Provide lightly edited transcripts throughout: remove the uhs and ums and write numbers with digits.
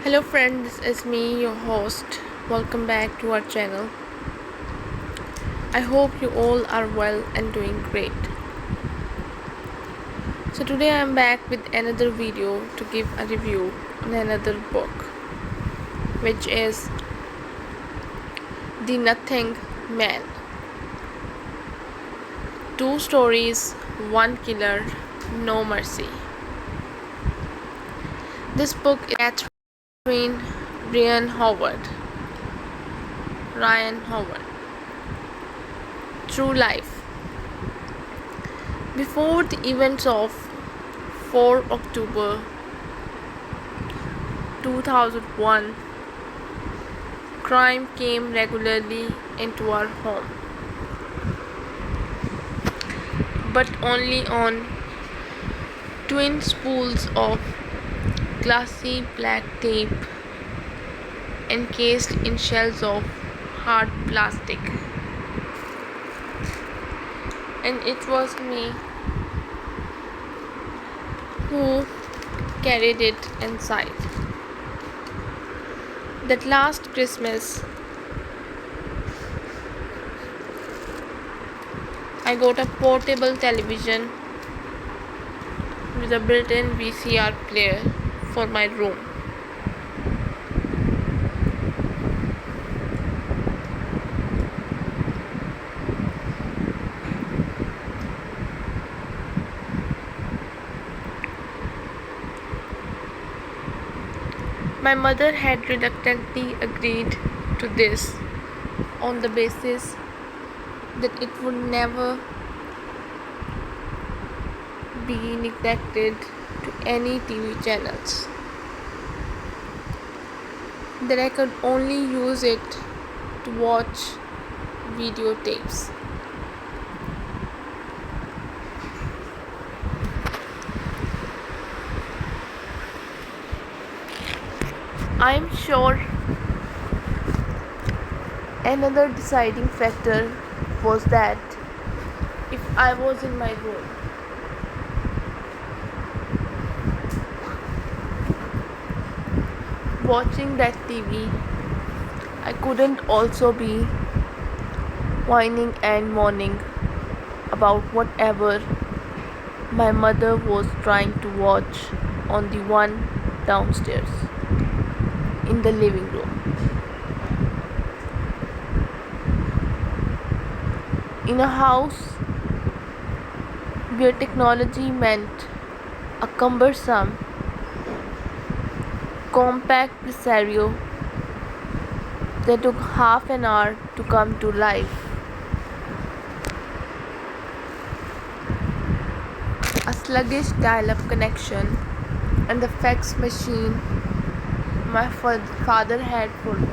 Hello friends, this is me, your host. Welcome back to our channel. I hope you all are well and doing great. So today I am back with another video to give a review on another book, which is The Nothing Man. Two stories, one killer, no mercy. This book is Catherine Ryan Howard. True life. Before the events of 4 October 2001, crime came regularly into our home, but only on twin spools of glassy black tape encased in shells of hard plastic. And it was me who carried it inside. That last Christmas, I got a portable television with a built-in VCR player for my room. My mother had reluctantly agreed to this on the basis that it would never be neglected to any TV channels, that I could only use it to watch videotapes. I am sure another deciding factor was that if I was in my room, watching that TV, I couldn't also be whining and moaning about whatever my mother was trying to watch on the one downstairs in the living room. In a house where technology meant a cumbersome, compact scenario that took half an hour to come to life, a sluggish dial-up connection, and the fax machine my father had for me.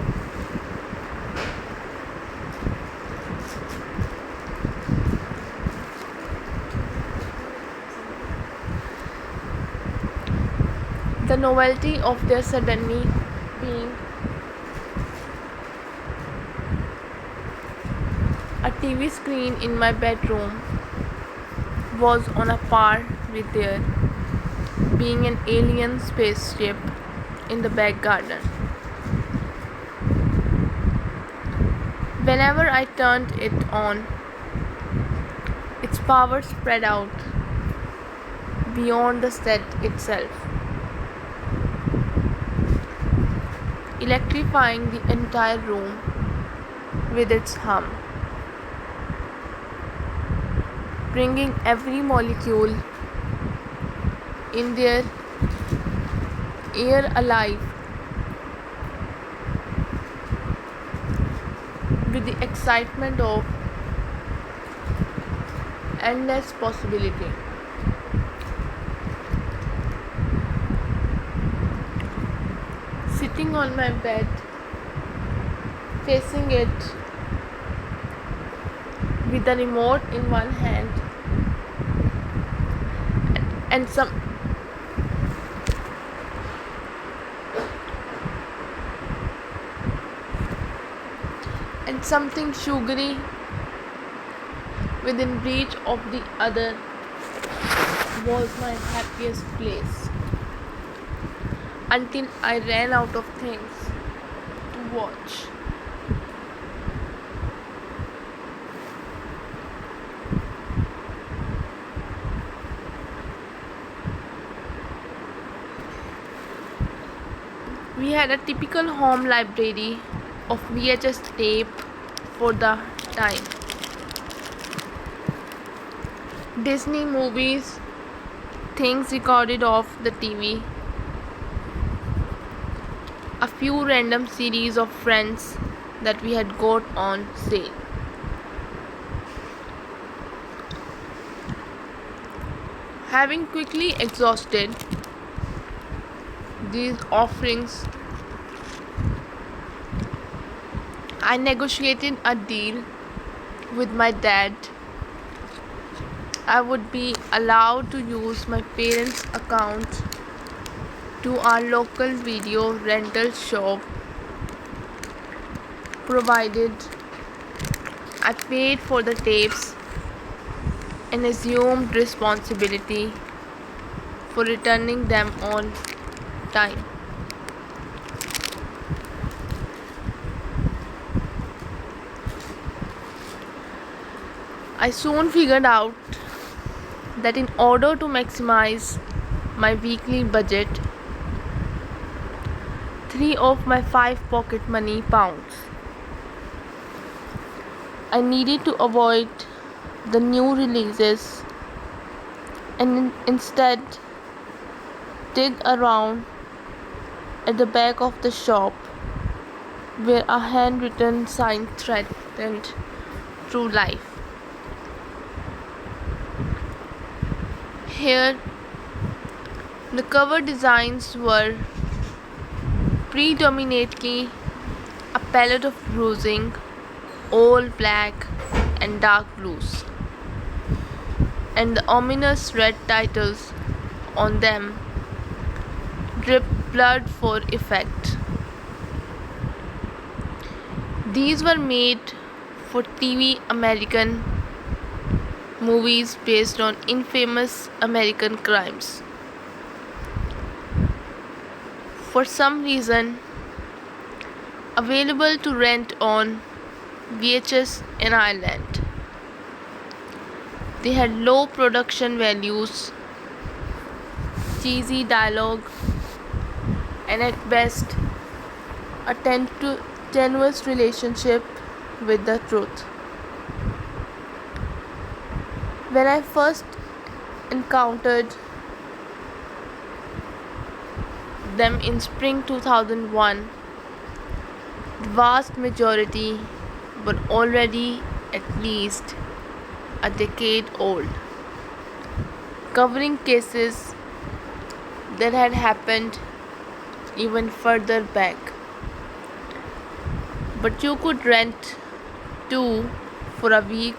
The novelty of there suddenly being a TV screen in my bedroom was on a par with there being an alien spaceship in the back garden. Whenever I turned it on, its power spread out beyond the set itself, electrifying the entire room with its hum, bringing every molecule in their air alive with the excitement of endless possibility. Sitting on my bed, facing it with the remote in one hand and something sugary within reach of the other was my happiest place. until I ran out of things to watch. We had a typical home library of VHS tape for the time. Disney movies, things recorded off the TV, a few random series of Friends that we had got on sale. Having quickly exhausted these offerings, I negotiated a deal with my dad. I would be allowed to use my parents' account to our local video rental shop, provided I paid for the tapes and assumed responsibility for returning them on time. I soon figured out that in order to maximize my weekly budget, 3 of my 5 pocket money pounds, I needed to avoid the new releases and instead dig around at the back of the shop where a handwritten sign threatened true life. Here, the cover designs were predominantly a palette of bruising, all black and dark blues, and the ominous red titles on them dripped blood for effect. These were made for TV American movies based on infamous American crimes. For some reason, available to rent on VHS in Ireland. They had low production values, cheesy dialogue, and at best a tenuous relationship with the truth. When I first encountered them in spring 2001, the vast majority were already at least a decade old, covering cases that had happened even further back. But you could rent 2 for a week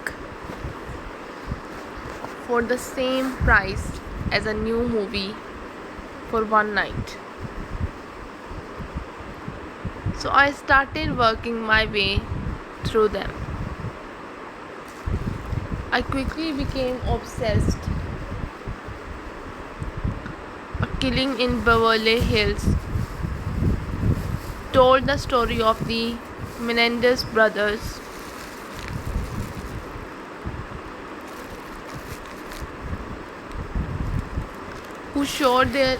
for the same price as a new movie for one night. So I started working my way through them. I quickly became obsessed. A Killing in Beverly Hills told the story of the Menendez brothers, who shot their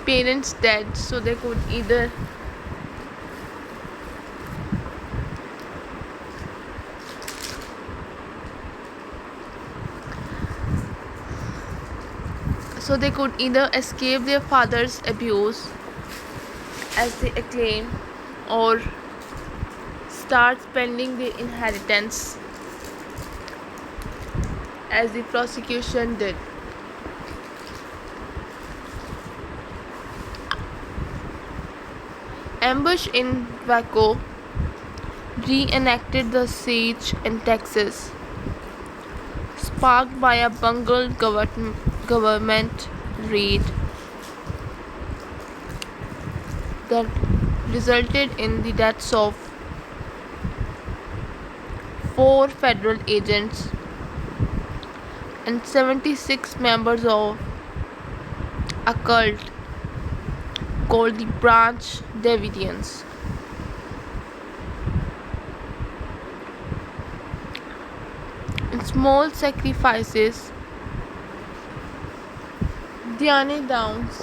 parents dead so they could either escape their father's abuse, as they acclaim, or start spending the inheritance, as the prosecution did. Ambush in Waco reenacted the siege in Texas, sparked by a bungled government raid that resulted in the deaths of 4 federal agents and 76 members of a cult called the Branch Davidians. In small sacrifices, Diane Downs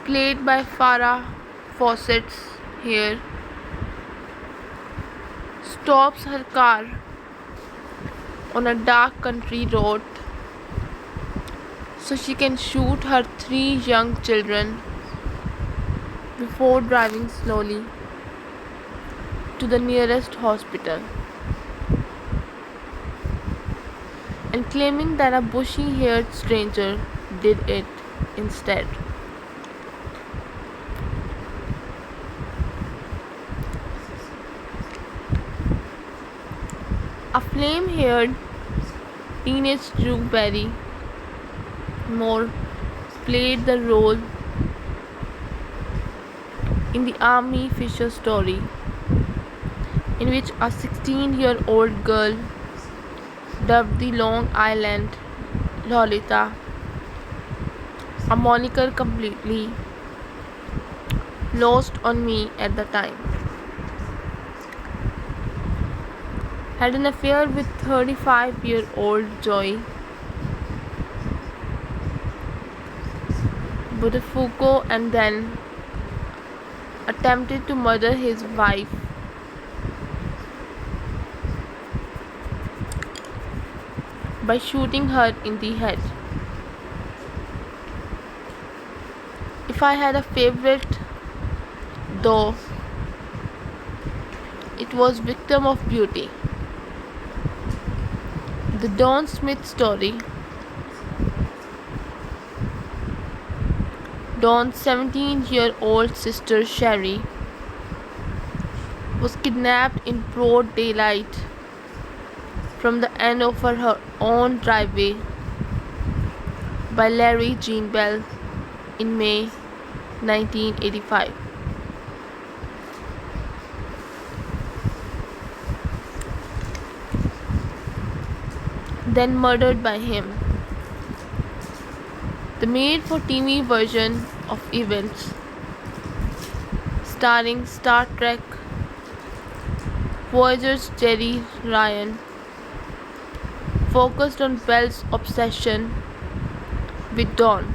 played by Farrah Fawcett's here, stops her car on a dark country road so she can shoot her three young children before driving slowly to the nearest hospital and claiming that a bushy-haired stranger did it instead. A flame-haired teenage Drew Barrymore played the role in the Amy Fisher story, in which a 16-year-old girl dubbed the Long Island Lolita, a moniker completely lost on me at the time, had an affair with 35-year-old Joey Buttafuoco and then attempted to murder his wife by shooting her in the head. If I had a favorite, though, it was Victim of Beauty. The Dawn Smith story. Dawn's 17-year-old sister Sherry was kidnapped in broad daylight from the end of her own driveway by Larry Jean Bell in May 1985. Then murdered by him. The made-for-TV version of events, starring Star Trek Voyager's Jerry Ryan, focused on Bell's obsession with Dawn,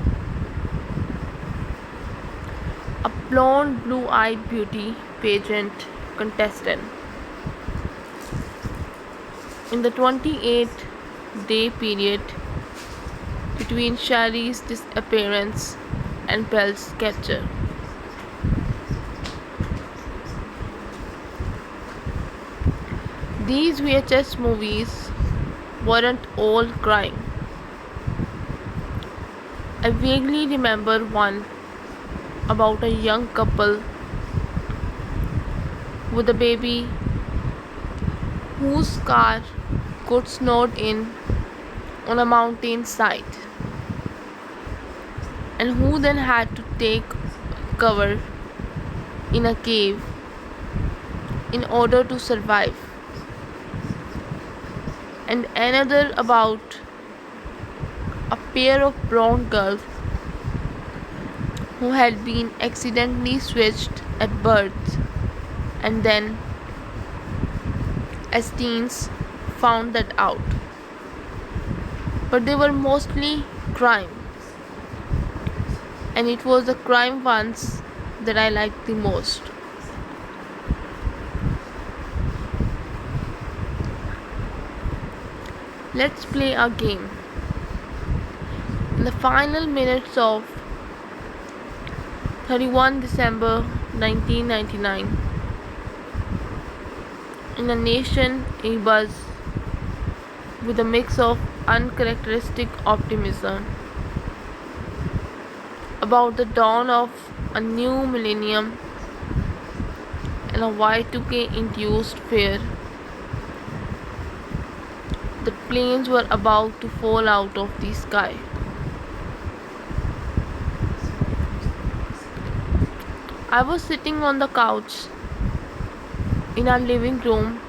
a blonde, blue-eyed beauty pageant contestant. In the 28-day period between Sherry's disappearance and Bell's capture. These VHS movies weren't all crime. I vaguely remember one about a young couple with a baby whose car got snowed in on a mountain side, and who then had to take cover in a cave in order to survive, and another about a pair of brown girls who had been accidentally switched at birth and then, as teens, found that out. But they were mostly crime, and it was the crime ones that I liked the most. Let's play a game. In the final minutes of 31 December 1999, in a nation abuzz with a mix of uncharacteristic optimism about the dawn of a new millennium and a Y2K induced fear that planes were about to fall out of the sky. I was sitting on the couch in our living room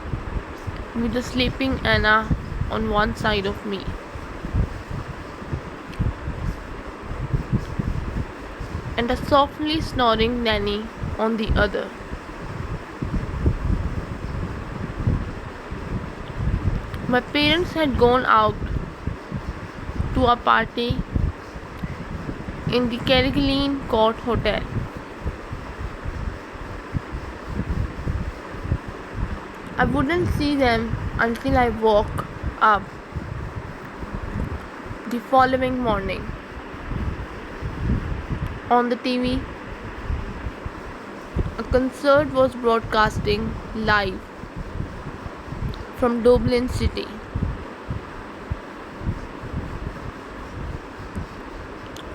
with the sleeping Anna on one side of me and a softly snoring nanny on the other. My parents had gone out to a party in the Kerguelen Court Hotel. I wouldn't see them until I woke up the following morning. On the TV, a concert was broadcasting live from Dublin City.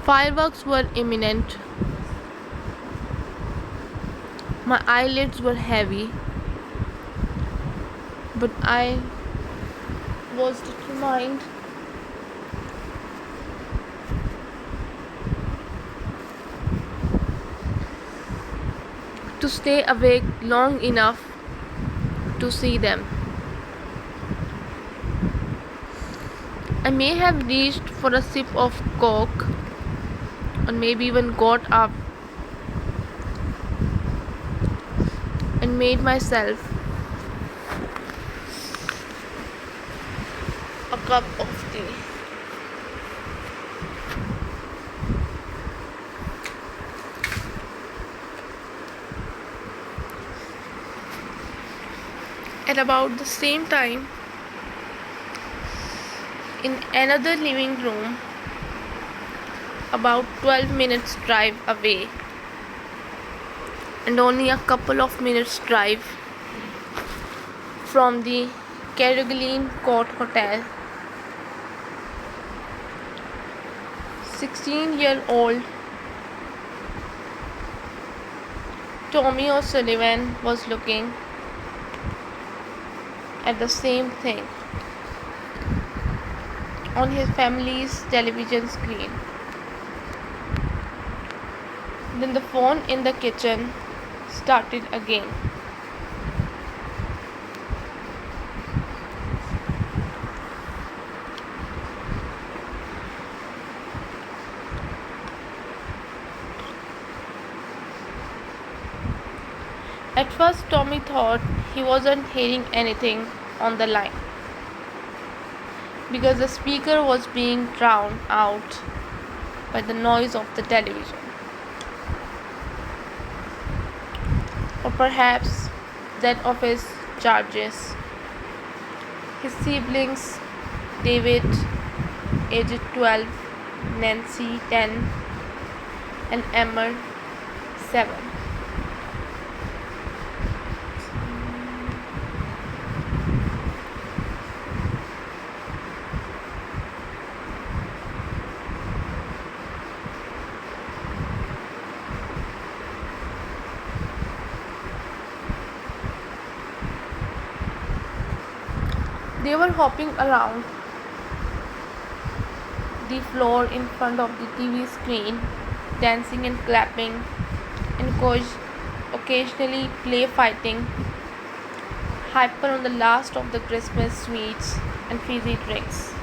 Fireworks were imminent. My eyelids were heavy, but I was determined to stay awake long enough to see them. I may have reached for a sip of coke or maybe even got up and made myself a cup of tea. At about the same time, in another living room, about 12 minutes drive away, and only a couple of minutes drive from the Kerguelen Court Hotel, 16-year-old Tommy O'Sullivan was looking at the same thing on his family's television screen. Then the phone in the kitchen started again. At first, Tommy thought he wasn't hearing anything on the line because the speaker was being drowned out by the noise of the television. Or perhaps that of his charges. His siblings, David, aged 12, Nancy, 10, and Emmer, 7. They were hopping around the floor in front of the TV screen, dancing and clapping, and occasionally play fighting, hyper on the last of the Christmas sweets and fizzy drinks.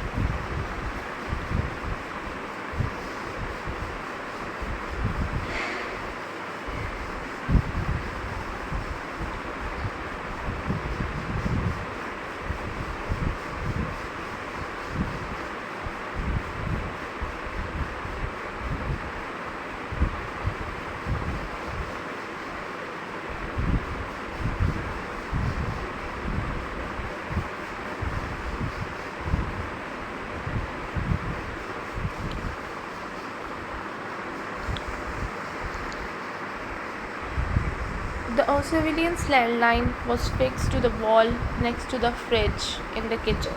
The O'Sullivan's landline was fixed to the wall next to the fridge in the kitchen.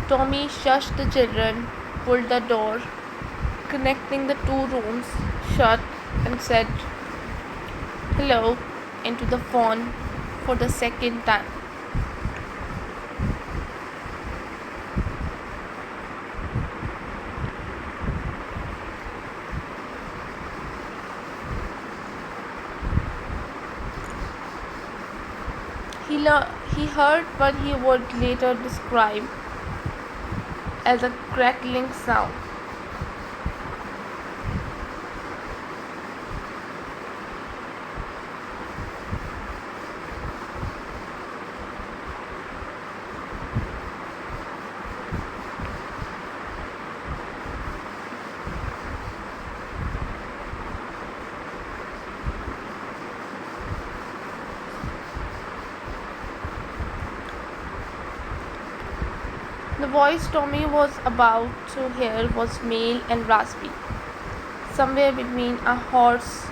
Tommy shushed the children, pulled the door connecting the two rooms shut, and said hello into the phone for the second time. He heard what he would later describe as a crackling sound. The voice Tommy was about to hear was male and raspy, somewhere between a hoarse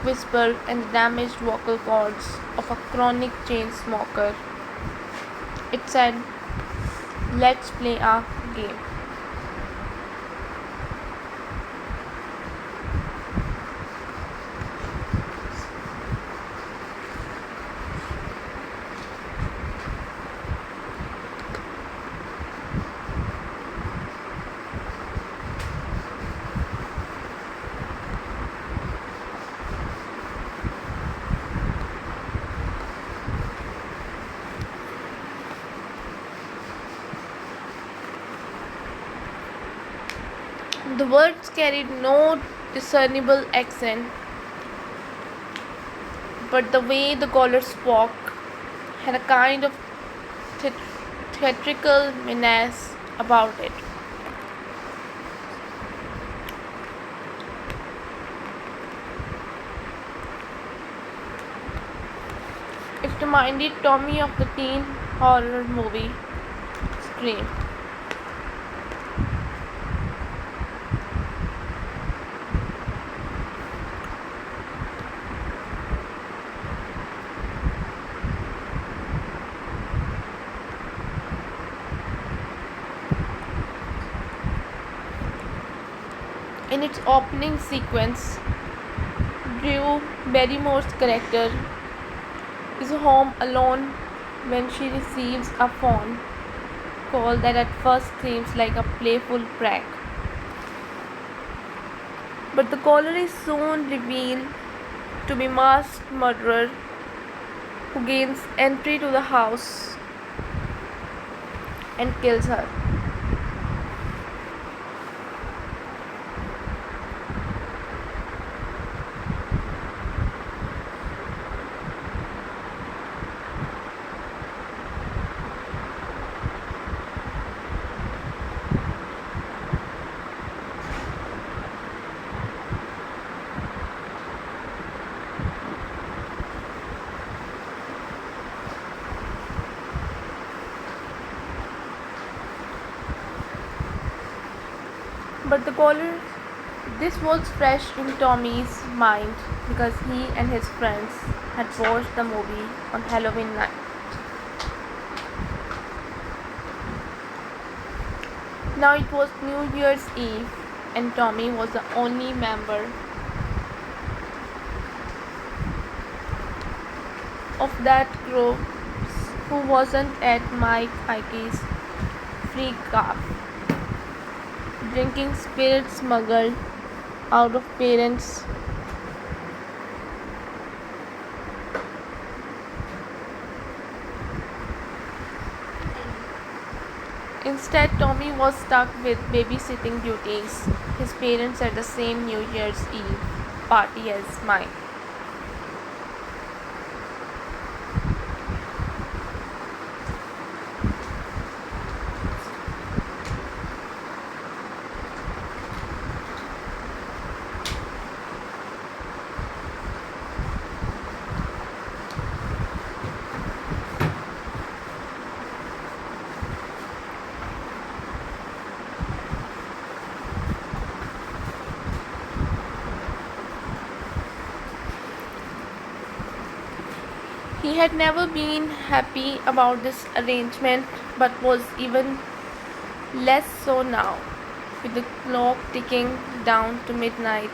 whisper and the damaged vocal cords of a chronic chain smoker. It said, "Let's play a game." The words carried no discernible accent, but the way the caller spoke had a kind of theatrical menace about it. It reminded Tommy of the teen horror movie Scream. In its opening sequence, Drew Barrymore's character is home alone when she receives a phone call that at first seems like a playful prank. But the caller is soon revealed to be masked murderer who gains entry to the house and kills her. But this was fresh in Tommy's mind because he and his friends had watched the movie on Halloween night. Now it was New Year's Eve, and Tommy was the only member of that group who wasn't at Mike Hickey's free car, drinking spirits smuggled out of parents' Instead, Tommy was stuck with babysitting duties. His parents at the same New Year's Eve party as mine. He had never been happy about this arrangement, but was even less so now, with the clock ticking down to midnight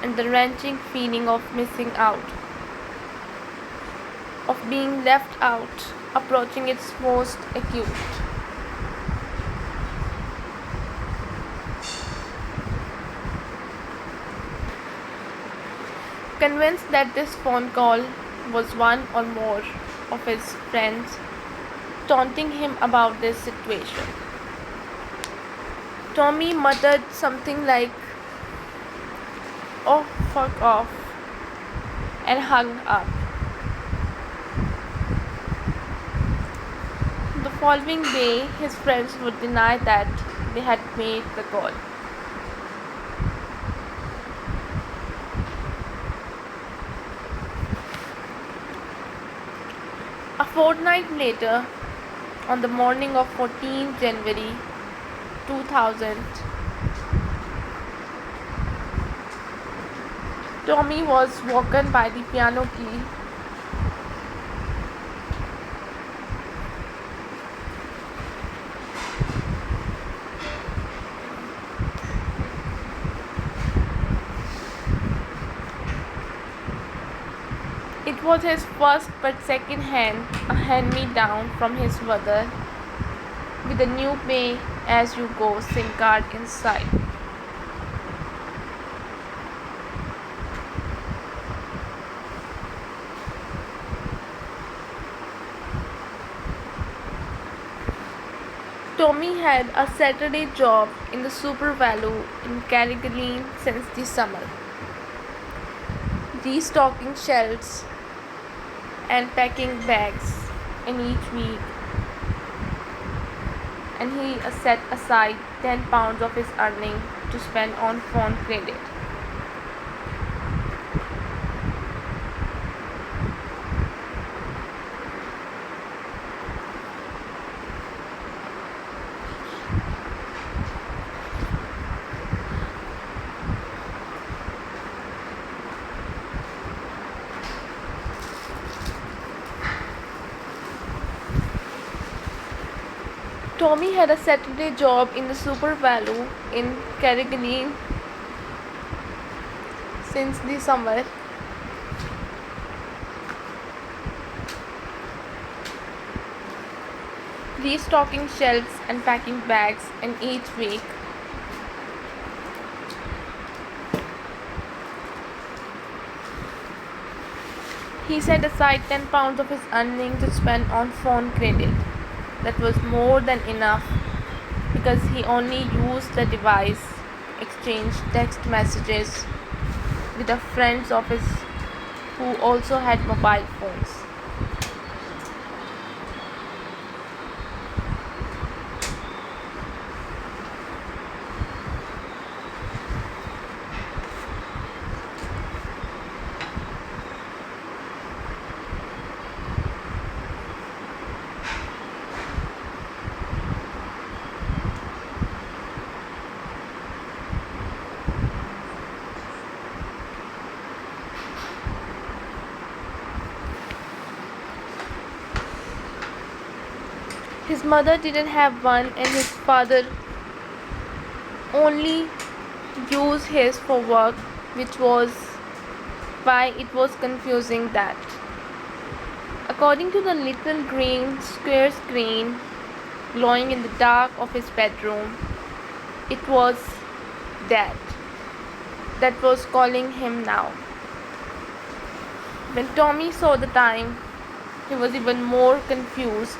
and the wrenching feeling of missing out, of being left out, approaching its most acute. Convinced that this phone call was one or more of his friends, taunting him about this situation. Tommy muttered something like, "Oh, fuck off," and hung up. The following day, his friends would deny that they had made the call. A fortnight later, on the morning of 14 January 2000, Tommy was woken by the piano key. It was his first but second hand, a hand-me-down from his mother, with a new pay as you go SIM card inside. Tommy had a Saturday job in the Super Value in Carrigaline since the summer, restocking shelves and packing bags in each week, and he set aside £10 of his earning to spend on phone credit. Tommy had a Saturday job in the Super Value in Carrigaline since the summer, restocking shelves and packing bags in each week. He set aside £10 of his earnings to spend on phone credit. That was more than enough because he only used the device, exchanged text messages with the friends of his who also had mobile phones. His mother didn't have one, and his father only used his for work, which was why it was confusing that, according to the little green square screen glowing in the dark of his bedroom, it was Dad that was calling him now. When Tommy saw the time, he was even more confused.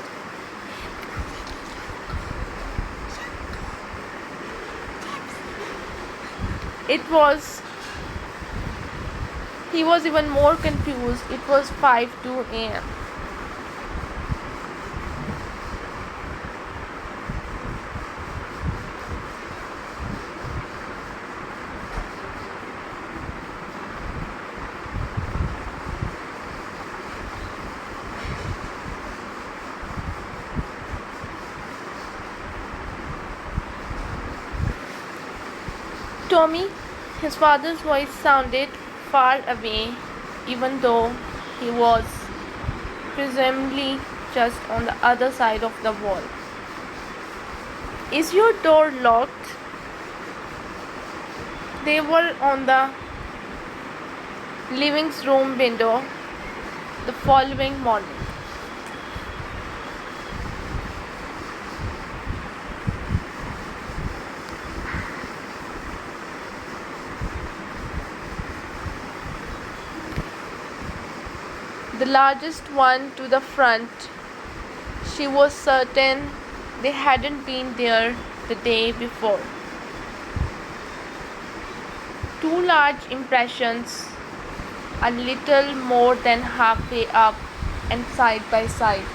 He was even more confused. It was 5:02 a.m. Tommy, his father's voice sounded far away, even though he was presumably just on the other side of the wall. "Is your door locked?" They were on the living room window the following morning. the largest one to the front. She was certain they hadn't been there the day before. Two large impressions, a little more than halfway up and side by side,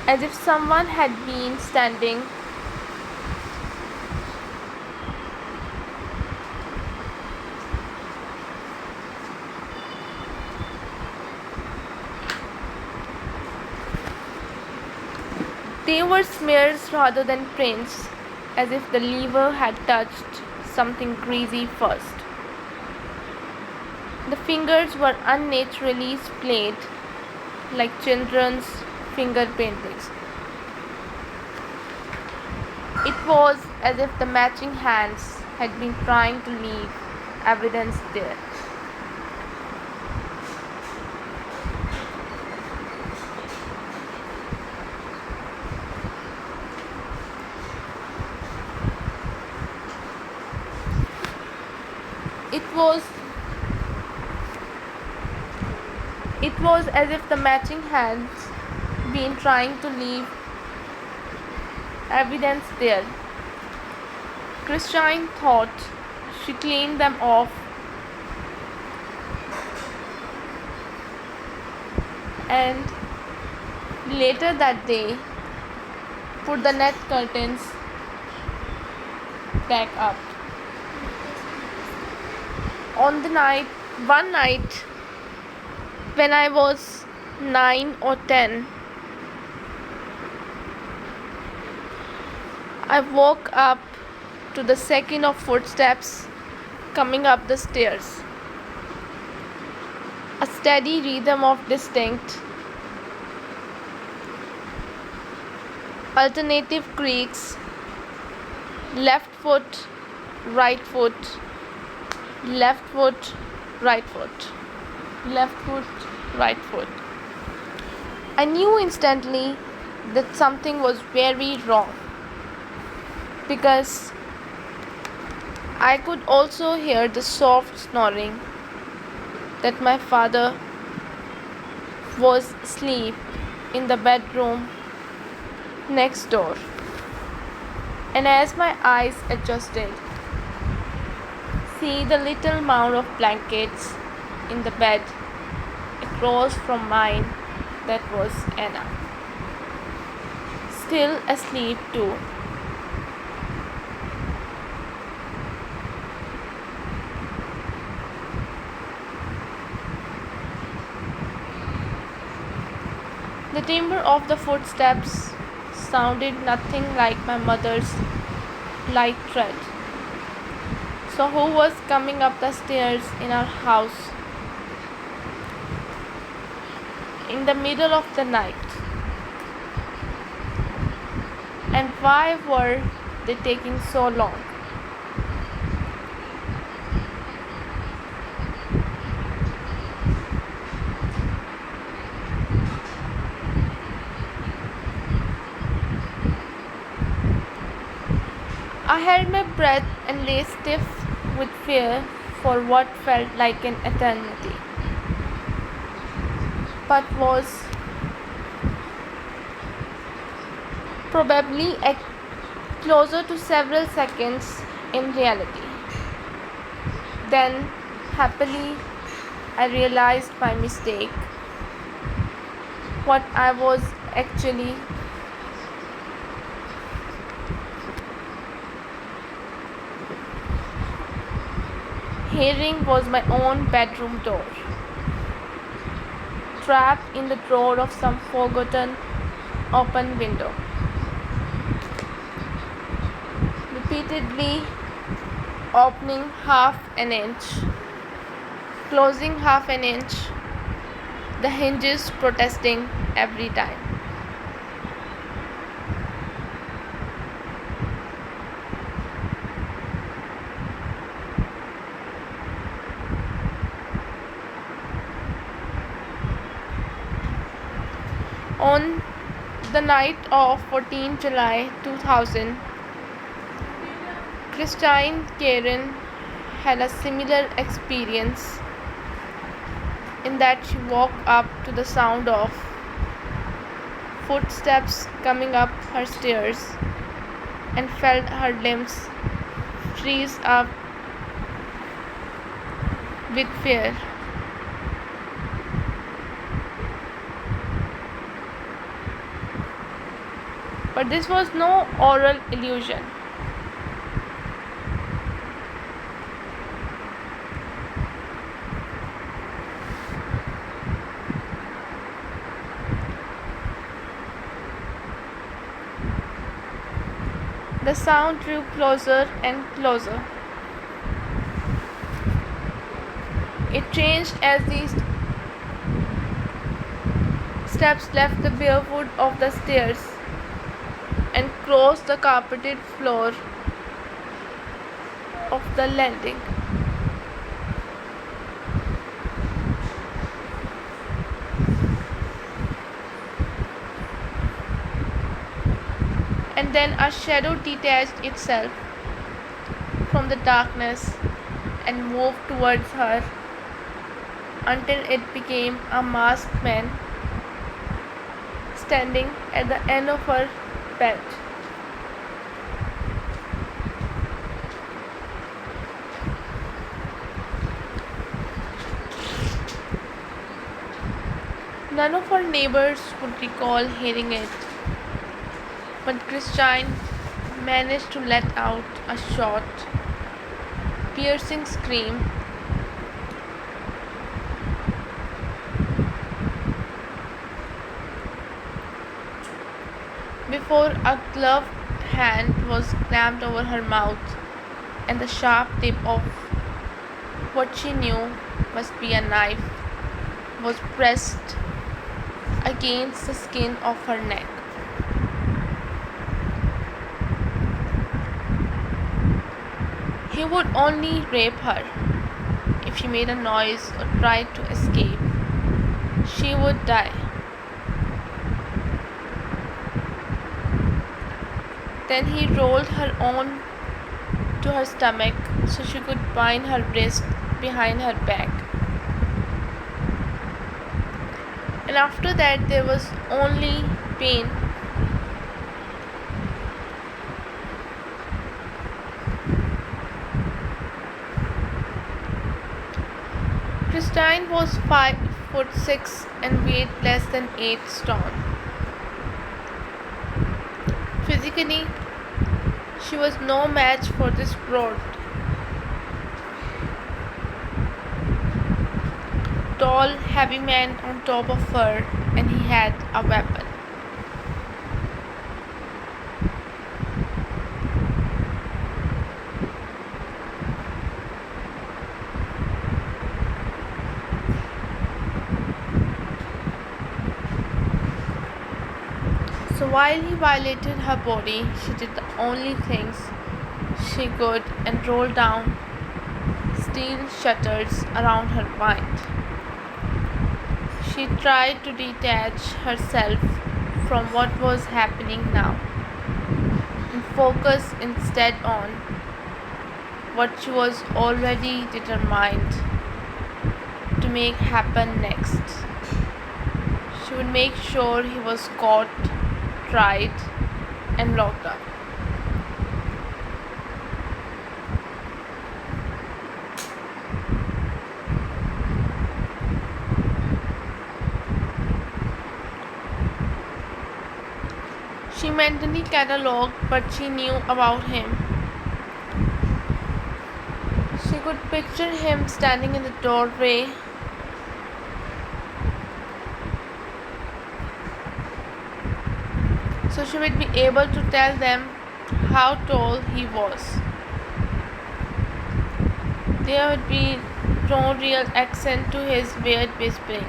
as if someone had been standing They were smears rather than prints, as if the lever had touched something greasy first. The fingers were unnaturally splayed, like children's finger paintings. It was as if the matching hands had been trying to leave evidence there. It was as if the matching hands been trying to leave evidence there. Christine thought she cleaned them off and later that day put the net curtains back up. One night when I was 9 or 10, I woke up to the sound of footsteps coming up the stairs. A steady rhythm of distinct, alternative creaks, left foot, right foot, left foot, right foot, left foot, right foot. I knew instantly that something was very wrong, because I could also hear the soft snoring that my father was asleep in the bedroom next door. And as my eyes adjusted, see the little mound of blankets in the bed across from mine, that was Anna, still asleep too. The timbre of the footsteps sounded nothing like my mother's light tread. So who was coming up the stairs in our house in the middle of the night? And why were they taking so long? I held my breath and lay stiff with fear for what felt like an eternity, but was probably closer to several seconds in reality. Then, happily, I realized my mistake. What I was actually hearing was my own bedroom door, trapped in the drawer of some forgotten open window, repeatedly opening half an inch, closing half an inch, the hinges protesting every time. On the night of 14 July 2000, Christine Karen had a similar experience in that she woke up to the sound of footsteps coming up her stairs and felt her limbs freeze up with fear. But this was no oral illusion. The sound drew closer and closer. It changed as the steps left the bare foot of the stairs and crossed the carpeted floor of the landing. And then a shadow detached itself from the darkness and moved towards her until it became a masked man standing at the end of her bed. None of her neighbors would recall hearing it, but Christine managed to let out a short, piercing scream before a gloved hand was clamped over her mouth and the sharp tip of what she knew must be a knife was pressed against the skin of her neck. He would only rape her if she made a noise or tried to escape. She would die. Then he rolled her on to her stomach so she could bind her wrist behind her back. And after that there was only pain. Christine was 5'6" and weighed less than 8 stone. Physically, she was no match for this broad, tall, heavy man on top of her, and he had a weapon. So while he violated her body, she did the only things she could and rolled down steel shutters around her mind. She tried to detach herself from what was happening now and focus instead on what she was already determined to make happen next. She would make sure he was caught, tried, and locked up. She mentally catalogued what she knew about him. She could picture him standing in the doorway, so she would be able to tell them how tall he was. There would be no real accent to his weird whispering,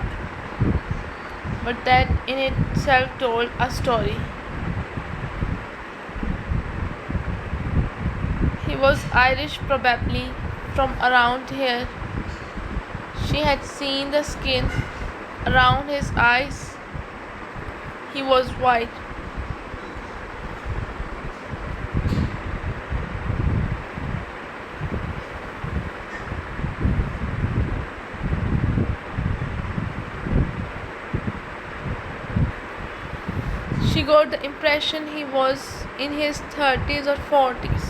but that in itself told a story. He was Irish, probably from around here. She had seen the skin around his eyes. He was white. She got the impression he was in his 30s or 40s.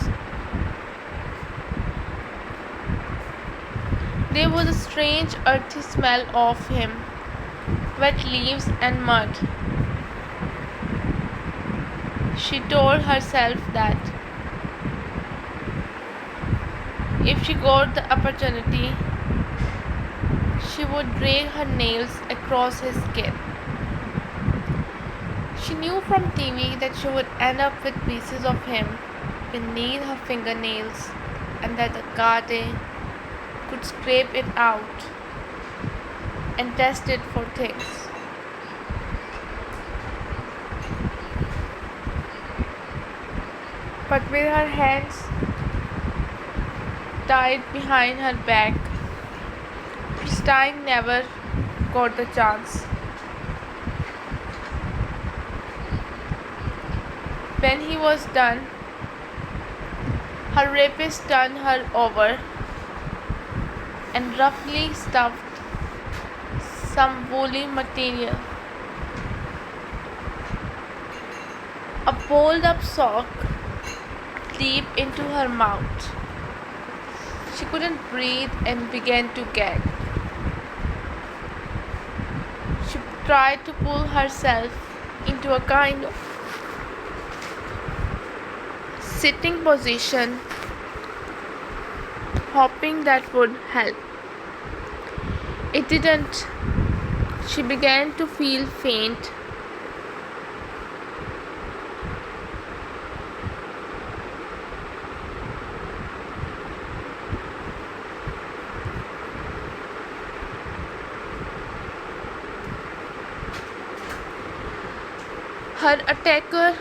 There was a strange earthy smell of him, wet leaves and mud. She told herself that if she got the opportunity, she would drag her nails across his skin. She knew from TV that she would end up with pieces of him beneath her fingernails and that the guarde could scrape it out and test it for things. But with her hands tied behind her back, Christine never got the chance. When he was done, her rapist turned her over and roughly stuffed some woolly material. A pulled up sock deep into her mouth. She couldn't breathe and began to gag. She tried to pull herself into a kind of sitting position, hoping that would help. It didn't. She began to feel faint. Her attacker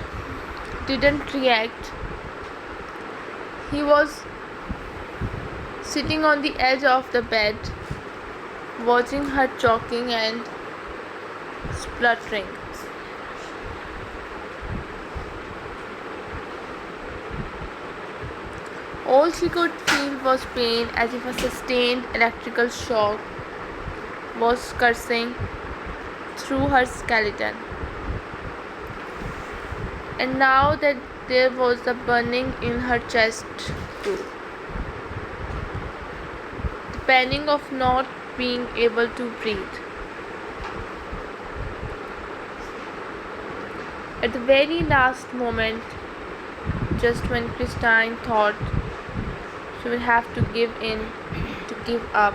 didn't react. He was sitting on the edge of the bed, watching her choking and spluttering. All she could feel was pain, as if a sustained electrical shock was coursing through her skeleton. And now that there was a burning in her chest too. The panic of not being able to breathe. At the very last moment, just when Christine thought she would have to give in, to give up,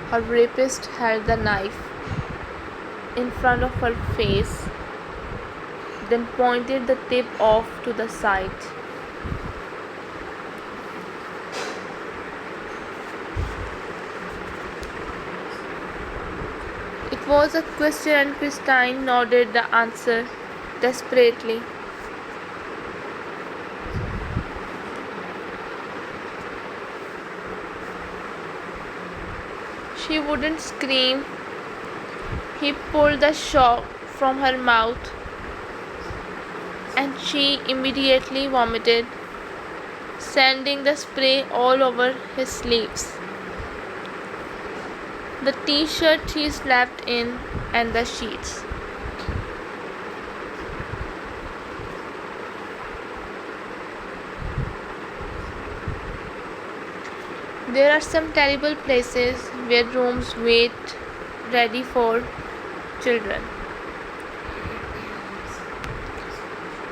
her rapist held the knife in front of her face, then pointed the tip off to the side. It was a question and Christine nodded the answer desperately. She wouldn't scream. He pulled the shock from her mouth and she immediately vomited, sending the spray all over his sleeves, the t-shirt he slept in, and the sheets. There are some terrible places where rooms wait ready for children.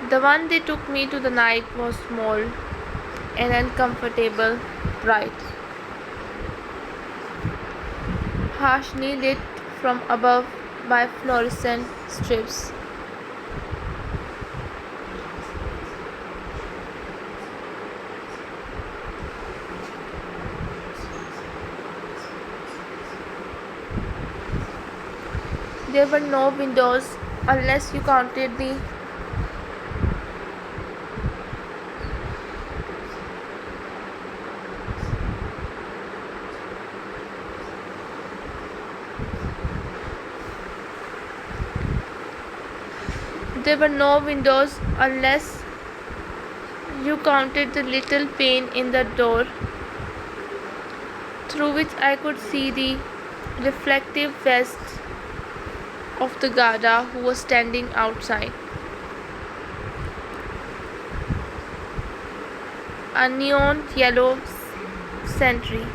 The one they took me to the night was small and uncomfortable, bright, harshly lit from above by fluorescent strips. There were no windows unless you counted the There were no windows unless you counted the little pane in the door through which I could see the reflective vest of the Garda who was standing outside. A neon yellow sentry.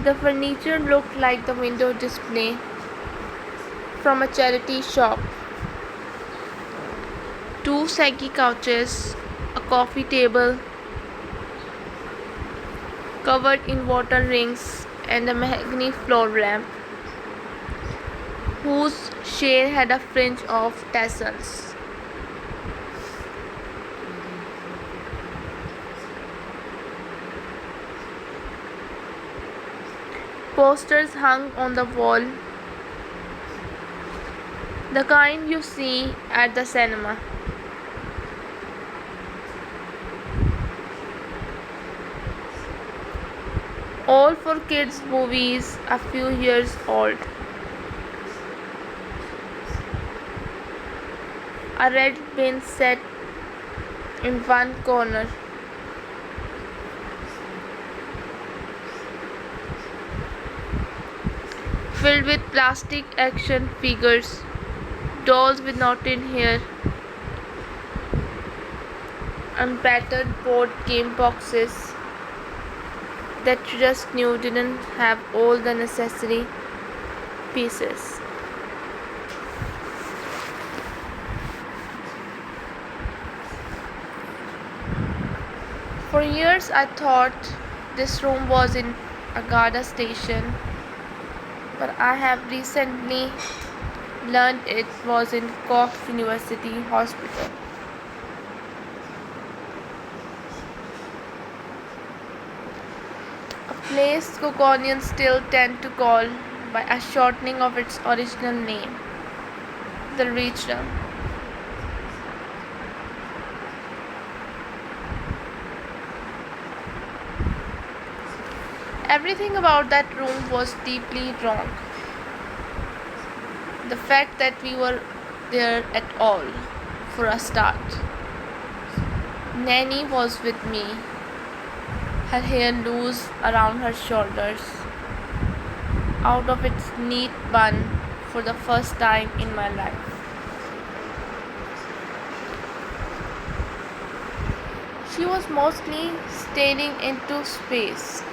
The furniture looked like the window display from a charity shop. Two saggy couches, a coffee table covered in water rings, and a mahogany floor lamp whose shade had a fringe of tassels. Posters hung on the wall, the kind you see at the cinema. All for kids' movies a few years old. A red bin set in one corner. Filled with plastic action figures, dolls with knotted hair, and battered board game boxes that you just knew didn't have all the necessary pieces. For years I thought this room was in a Garda station, but I have recently learned it was in Cox University Hospital. A place Coconians still tend to call by a shortening of its original name, the Reach Room. Everything about that room was deeply wrong. The fact that we were there at all, for a start. Nanny was with me, her hair loose around her shoulders, out of its neat bun for the first time in my life. She was mostly staring into space.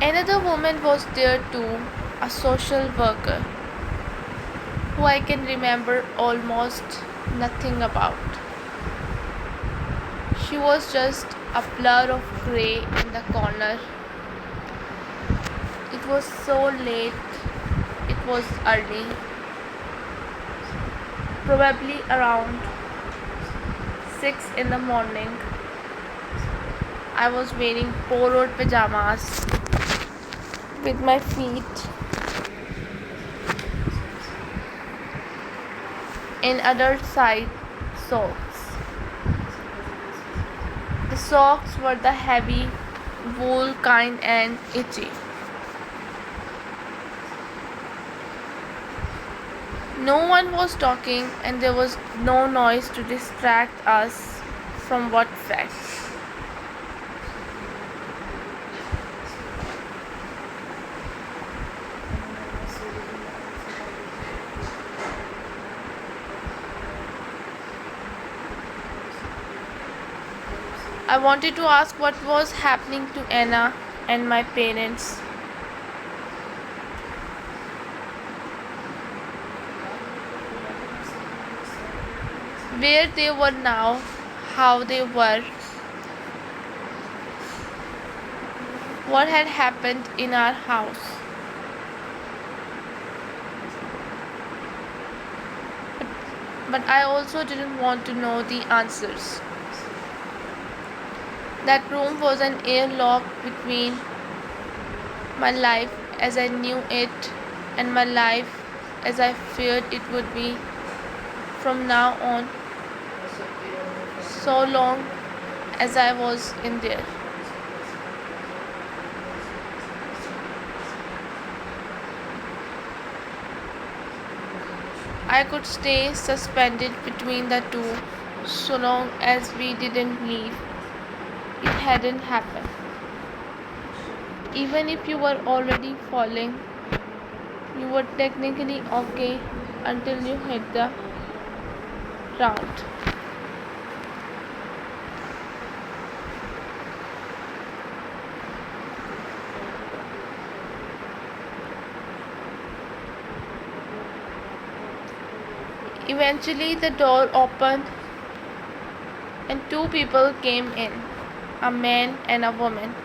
Another woman was there too, a social worker, who I can remember almost nothing about. She was just a blur of grey in the corner. It was so late, it was early, probably around 6 in the morning. I was wearing borrowed pajamas with my feet in adult size socks. The socks were the heavy wool kind and itchy. No one was talking and there was no noise to distract us from what fact. I wanted to ask what was happening to Anna and my parents. Where they were now, how they were, what had happened in our house. But I also didn't want to know the answers. That room was an airlock between my life as I knew it and my life as I feared it would be from now on, so long as I was in there. I could stay suspended between the two So long as we didn't leave, it hadn't happened. Even if you were already falling, you were technically okay until you hit the ground. Eventually, the door opened and two people came in, a man and a woman.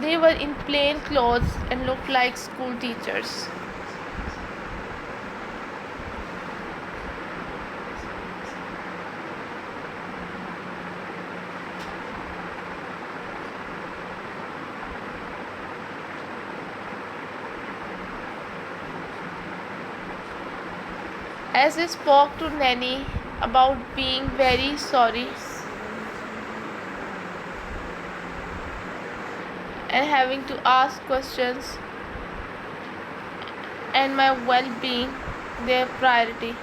They were in plain clothes and looked like school teachers. As they spoke to Nanny about being very sorry and having to ask questions and my well-being their priority.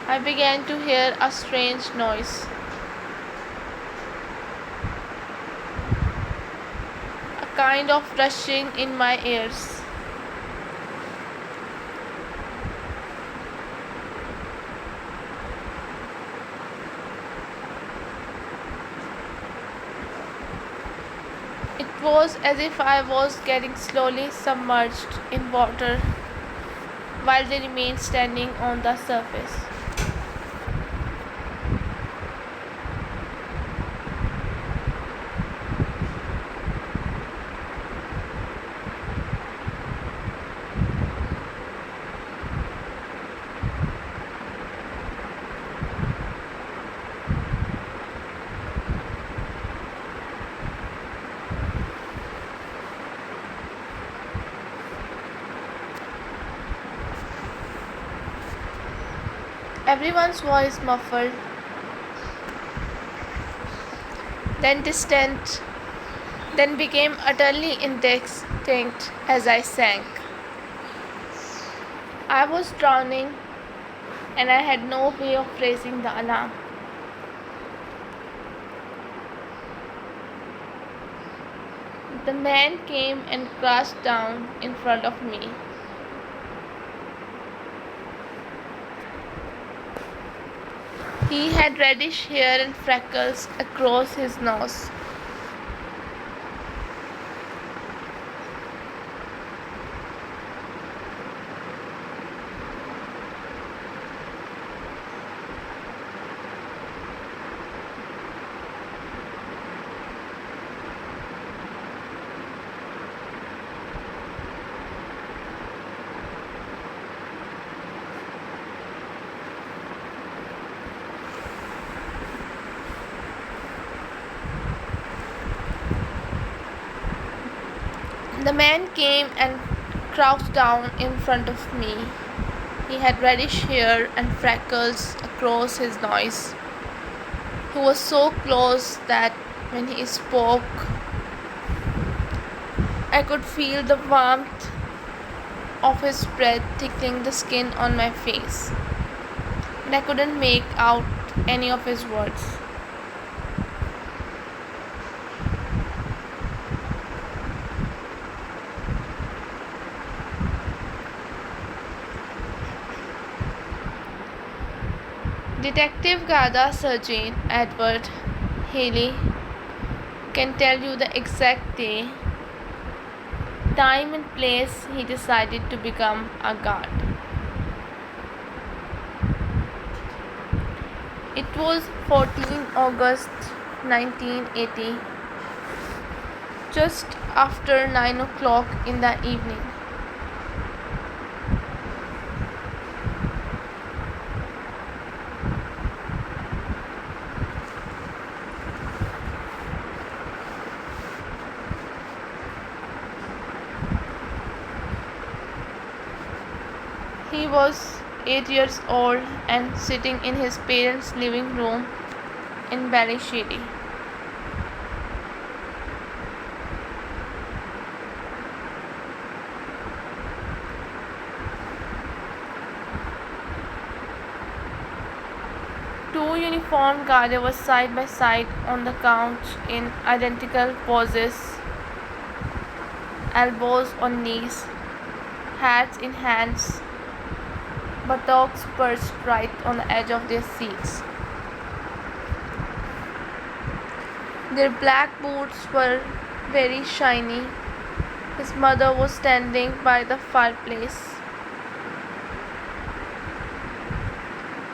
I began to hear a strange noise. A kind of rushing in my ears. It was as if I was getting slowly submerged in water while they remained standing on the surface. Everyone's voice muffled, then distant, then became utterly indistinct as I sank. I was drowning and I had no way of raising the alarm. The man came and crouched down in front of me. He had reddish hair and freckles across his nose. The man came and crouched down in front of me. He had reddish hair and freckles across his nose. He was so close that when he spoke, I could feel the warmth of his breath tickling the skin on my face, but I couldn't make out any of his words. Detective Gada Sergeant Edward Haley can tell you the exact day, time and place he decided to become a guard. It was 14 August 1980, just after 9 o'clock in the evening. was 8 years old and sitting in his parents' living room in Ballyshady. Two uniformed guards were side by side on the couch in identical poses, elbows on knees, hats in hands, buttocks perched right on the edge of their seats. Their black boots were very shiny. His mother was standing by the fireplace,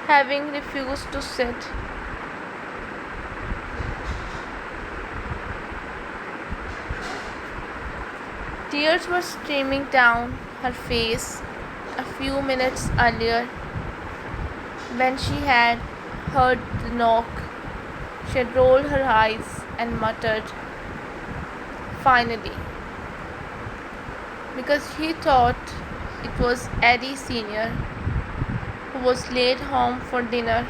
having refused to sit. Tears were streaming down her face a few minutes earlier when she had heard the knock. She had rolled her eyes and muttered, "Finally," because he thought it was Eddie Sr., who was late home for dinner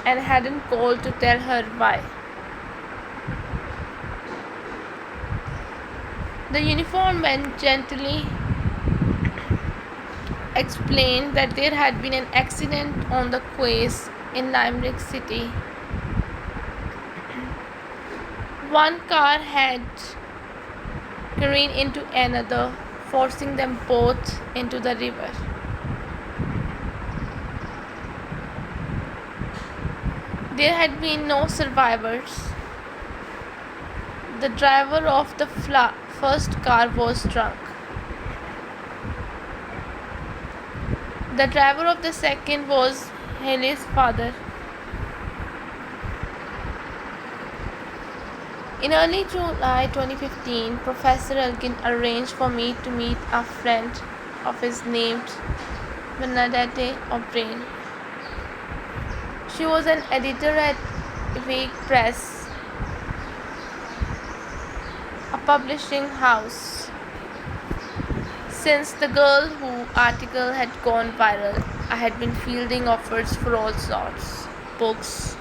and hadn't called to tell her why. The uniformed man gently explained that there had been an accident on the quays in Limerick City. One car had careened into another, forcing them both into the river. There had been no survivors. The driver of the first car was drunk. The driver of the second was Haley's father. In early July 2015, Professor Elgin arranged for me to meet a friend of his named Bernadette O'Brien. She was an editor at Wake Press, a publishing house. Since the Girl Who article had gone viral, I had been fielding offers for all sorts: books,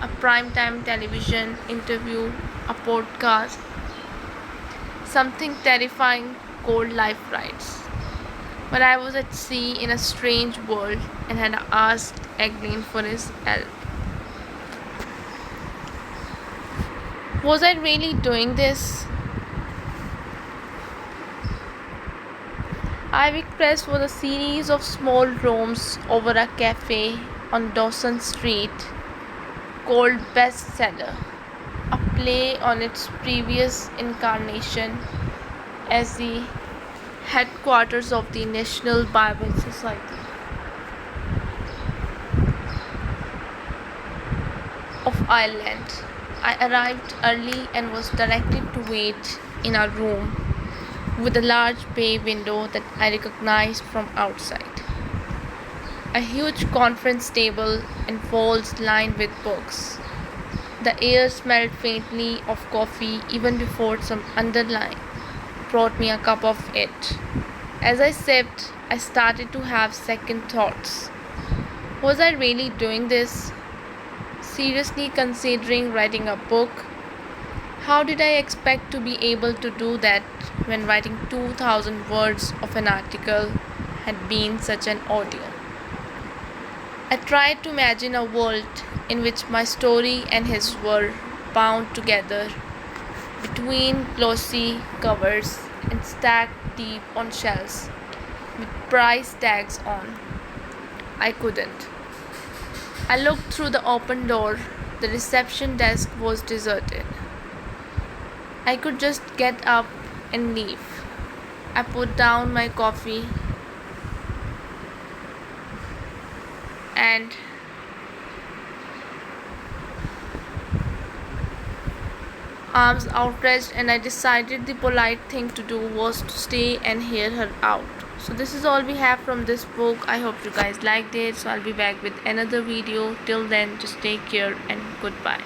a primetime television interview, a podcast, something terrifying called Life Rights. But I was at sea in a strange world and had asked Eglin for his help. Was I really doing this? Ivy Press was a series of small rooms over a cafe on Dawson Street called Bestseller, a play on its previous incarnation as the headquarters of the National Bible Society of Ireland. I arrived early and was directed to wait in a room with a large bay window that I recognized from outside. A huge conference table and walls lined with books. The air smelled faintly of coffee even before some underline brought me a cup of it. As I sipped, I started to have second thoughts. Was I really doing this? Seriously considering writing a book? How did I expect to be able to do that when writing 2,000 words of an article had been such an ordeal? I tried to imagine a world in which my story and his were bound together between glossy covers and stacked deep on shelves with price tags on. I couldn't. I looked through the open door. The reception desk was deserted. I could just get up and leave. I put down my coffee and arms outstretched, and I decided the polite thing to do was to stay and hear her out. So this is all we have from this book. I hope you guys liked it. So I'll be back with another video. Till then, just take care and goodbye.